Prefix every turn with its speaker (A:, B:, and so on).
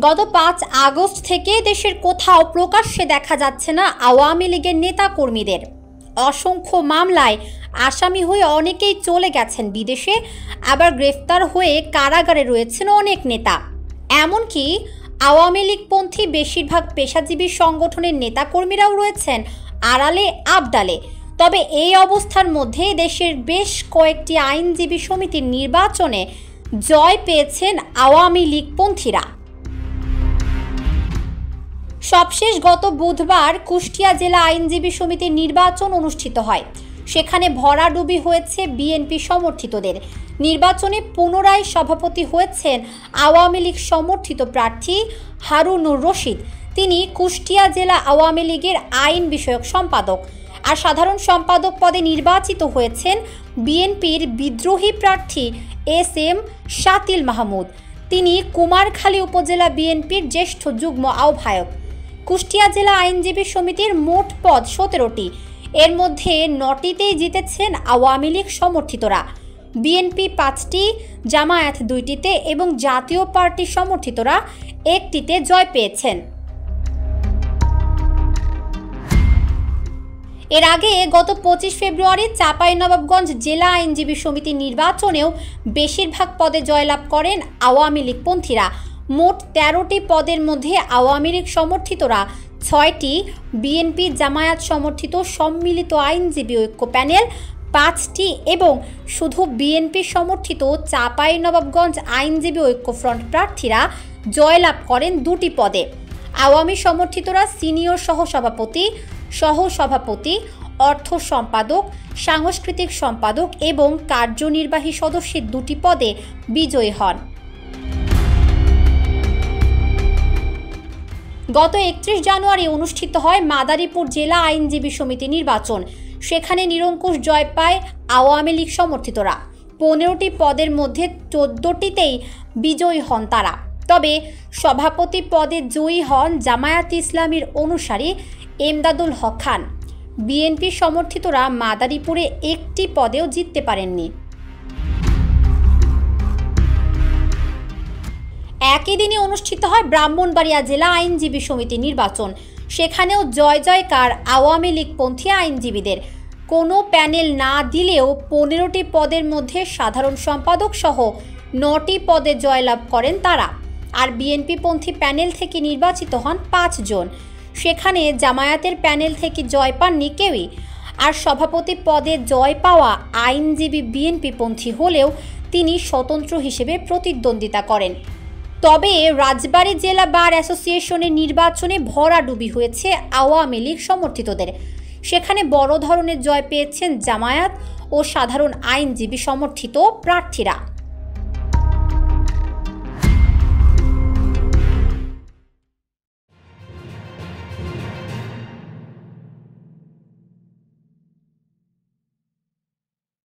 A: গত ৫ আগস্ট থেকে দেশের কোথাও প্রকাশ্যে দেখা যাচ্ছে না আওয়ামী লীগের নেতা কর্মীদের। অসংখ্য মামলায় আসামি হয়ে অনেকেই চলে গেছেন বিদেশে, আবার গ্রেফতার হয়ে কারাগারে রয়েছেন অনেক নেতা। এমনকি আওয়ামী লীগপন্থী বেশিরভাগ পেশাজীবী সংগঠনের নেতাকর্মীরাও রয়েছেন আড়ালে আবডালে। তবে এই অবস্থার মধ্যে দেশের বেশ কয়েকটি আইনজীবী সমিতির নির্বাচনে জয় পেয়েছেন আওয়ামী লীগপন্থীরা। সবশেষ গত বুধবার কুষ্টিয়া জেলা আইনজীবী সমিতির নির্বাচন অনুষ্ঠিত হয়। সেখানে ভরাডুবি হয়েছে বিএনপি সমর্থিতদের। নির্বাচনে পুনরায় সভাপতি হয়েছেন আওয়ামী লীগ সমর্থিত প্রার্থী হারুনুর রশিদ। তিনি কুষ্টিয়া জেলা আওয়ামী লীগের আইন বিষয়ক সম্পাদক। আর সাধারণ সম্পাদক পদে নির্বাচিত হয়েছেন বিএনপির বিদ্রোহী প্রার্থী SM শাতিল মাহমুদ। তিনি কুমারখালী উপজেলা বিএনপির জ্যেষ্ঠ যুগ্ম আহ্বায়ক। কুষ্টিয়া জেলা আইনজীবী সমিতির মোট পদ 17টি, এর মধ্যে 9টিতেই জিতেছেন আওয়ামী লীগ সমর্থিতরা। বিএনপি 5টি, জামায়াত 2টিতে এবং জাতীয় পার্টি সমর্থিতরা 1টিতে জয় পেয়েছেন। এর আগে গত 25 ফেব্রুয়ারি চাঁপাইনবাবগঞ্জ জেলা আইনজীবী সমিতির নির্বাচনেও বেশিরভাগ পদে জয়লাভ করেন আওয়ামী লীগপন্থীরা। মোট 13টি পদের মধ্যে আওয়ামী লীগ সমর্থিতরা 6টি, বিএনপি জামায়াত সমর্থিত সম্মিলিত আইনজীবী ঐক্য প্যানেল 5টি এবং শুধু বিএনপি সমর্থিত চাঁপাইনবাবগঞ্জ আইনজীবী ঐক্যফ্রন্ট প্রার্থীরা জয়লাভ করেন 2টি পদে। আওয়ামী সমর্থিতরা সিনিয়র সহসভাপতি, সহসভাপতি, অর্থ সম্পাদক, সাংস্কৃতিক সম্পাদক এবং কার্যনির্বাহী সদস্যের 2টি পদে বিজয়ী হন। গত 31 জানুয়ারি অনুষ্ঠিত হয় মাদারীপুর জেলা আইনজীবী সমিতি নির্বাচন। সেখানে নিরঙ্কুশ জয় পায় আওয়ামী লীগ সমর্থিতরা। 15টি পদের মধ্যে 14টিতেই বিজয়ী হন তারা। তবে সভাপতি পদে জয়ী হন জামায়াত ইসলামীর অনুসারী এমদাদুল হক খান। বিএনপি সমর্থিতরা মাদারীপুরে 1টি পদেও জিততে পারেননি। একই দিনে অনুষ্ঠিত হয় ব্রাহ্মণবাড়িয়া জেলা আইনজীবী সমিতি নির্বাচন। সেখানেও জয় জয়কার আওয়ামী লীগপন্থী আইনজীবীদের। কোনো প্যানেল না দিলেও 15টি পদের মধ্যে সাধারণ সম্পাদক সহ 9টি পদে জয়লাভ করেন তারা। আর বিএনপিপন্থী প্যানেল থেকে নির্বাচিত হন 5 জন। সেখানে জামায়াতের প্যানেল থেকে জয় পাননি কেউই। আর সভাপতি পদে জয় পাওয়া আইনজীবী বিএনপিপন্থী হলেও তিনি স্বতন্ত্র হিসেবে প্রতিদ্বন্দ্বিতা করেন। তবে রাজবাড়ী জেলা বার অ্যাসোসিয়েশনের নির্বাচনে ভরাডুবি হয়েছে আওয়ামী লীগ সমর্থিতদের। সেখানে বড় ধরনের জয় পেয়েছেন জামায়াত ও সাধারণ আইনজীবী সমর্থিত প্রার্থীরা।